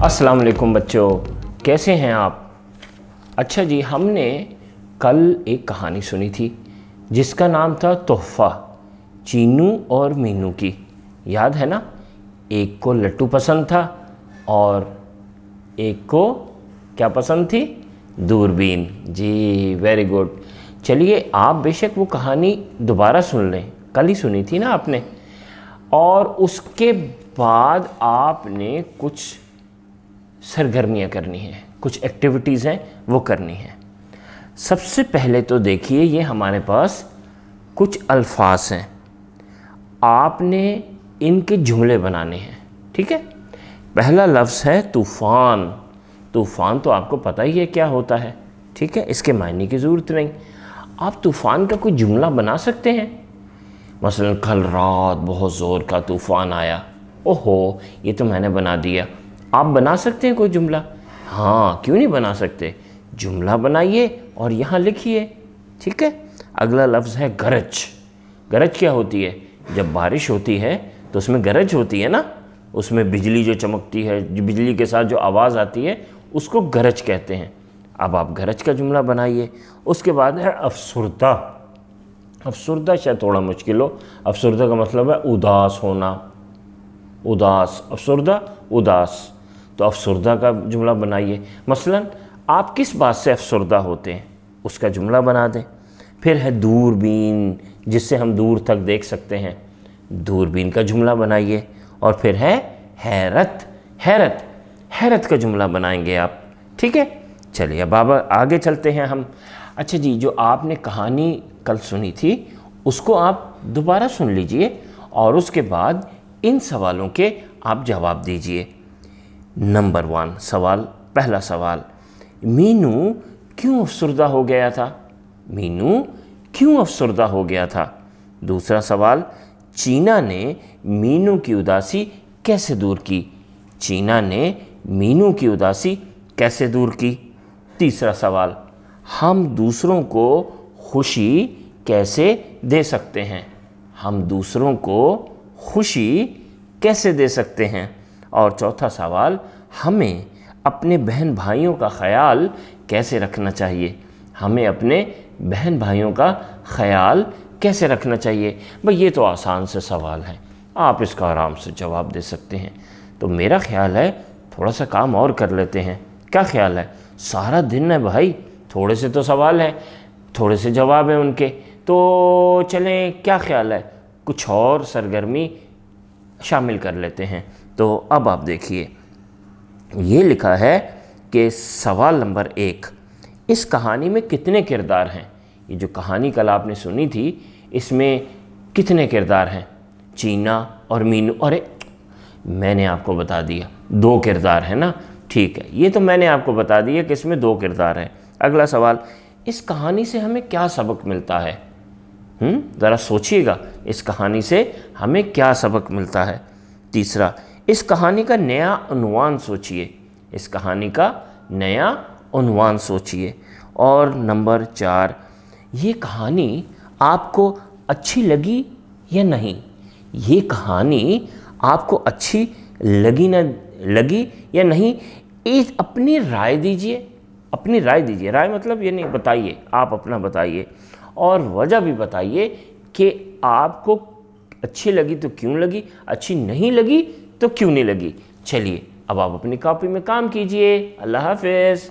अस्सलाम वालेकुम बच्चों, कैसे हैं आप? अच्छा जी, हमने कल एक कहानी सुनी थी जिसका नाम था तोहफ़ा, चीनू और मीनू की। याद है ना? एक को लट्टू पसंद था और एक को क्या पसंद थी? दूरबीन। जी, वेरी गुड। चलिए, आप बेशक वो कहानी दोबारा सुन लें, कल ही सुनी थी ना आपने। और उसके बाद आपने कुछ सरगर्मियाँ करनी हैं, कुछ एक्टिविटीज़ हैं वो करनी हैं। सबसे पहले तो देखिए, ये हमारे पास कुछ अल्फाज हैं, आपने इनके जुमले बनाने हैं। ठीक है? पहला लफ्ज़ है तूफ़ान। तूफ़ान तो आपको पता ही है क्या होता है। ठीक है, इसके मायने की ज़रूरत नहीं। आप तूफ़ान का कोई जुमला बना सकते हैं। मसलन कल रात बहुत ज़ोर का तूफ़ान आया। ओहो, ये तो मैंने बना दिया। आप बना सकते हैं कोई जुमला? हाँ, क्यों नहीं बना सकते? जुमला बनाइए और यहाँ लिखिए। ठीक है? अगला लफ्ज़ है गरज। गरज क्या होती है? जब बारिश होती है तो उसमें गरज होती है ना, उसमें बिजली जो चमकती है, जो बिजली के साथ जो आवाज़ आती है, उसको गरज कहते हैं। अब आप गरज का जुमला बनाइए। उसके बाद है अफसुर्दा। अफसुर्दा शायद थोड़ा मुश्किल हो। अफसुर्दा का मतलब है उदास होना, उदास। अफसुर्दा, उदास। तो अफसुर्दा का जुमला बनाइए। मसलन आप किस बात से अफसुर्दा होते हैं, उसका जुमला बना दें। फिर है दूरबीन, जिससे हम दूर तक देख सकते हैं। दूरबीन का जुमला बनाइए। और फिर है हैरत। हैरत, हैरत का जुमला बनाएंगे आप। ठीक है? चलिए, अब आगे चलते हैं हम। अच्छा जी, जो आपने कहानी कल सुनी थी उसको आप दोबारा सुन लीजिए और उसके बाद इन सवालों के आप जवाब दीजिए। नंबर 1 सवाल, पहला सवाल, मीनू क्यों अफसुर्दा हो गया था? मीनू क्यों अफसुर्दा हो गया था? दूसरा सवाल, चीना ने मीनू की उदासी कैसे दूर की? चीना ने मीनू की उदासी कैसे दूर की? तीसरा सवाल, हम दूसरों को खुशी कैसे दे सकते हैं? हम दूसरों को खुशी कैसे दे सकते हैं? और चौथा सवाल, हमें अपने बहन भाइयों का ख्याल कैसे रखना चाहिए? हमें अपने बहन भाइयों का ख्याल कैसे रखना चाहिए? भाई, ये तो आसान से सवाल हैं, आप इसका आराम से जवाब दे सकते हैं। तो मेरा ख्याल है थोड़ा सा काम और कर लेते हैं। क्या ख्याल है? सारा दिन है भाई, थोड़े से तो सवाल हैं, थोड़े से जवाब हैं उनके, तो चलें, क्या ख्याल है कुछ और सरगर्मी शामिल कर लेते हैं। तो अब आप देखिए, ये लिखा है कि सवाल नंबर 1, इस कहानी में कितने किरदार हैं? ये जो कहानी कल आपने सुनी थी, इसमें कितने किरदार हैं? चीना और मीनू। अरे, मैंने आपको बता दिया 2 किरदार है ना। ठीक है, ये तो मैंने आपको बता दिया कि इसमें 2 किरदार हैं। अगला सवाल, इस कहानी से हमें क्या सबक मिलता है? ज़रा सोचिएगा, इस कहानी से हमें क्या सबक मिलता है? तीसरा, इस कहानी का नया उन्वान सोचिए। इस कहानी का नया उन्वान सोचिए। और नंबर 4, ये कहानी आपको अच्छी लगी या नहीं? ये कहानी आपको अच्छी लगी ना लगी या नहीं? अपनी राय दीजिए। अपनी राय दीजिए। राय मतलब ये नहीं, बताइए, आप अपना बताइए और वजह भी बताइए कि आपको अच्छी लगी तो क्यों लगी, अच्छी नहीं लगी तो क्यों नहीं लगी। चलिए, अब आप अपनी कॉपी में काम कीजिए। अल्लाह हाफ़िज़।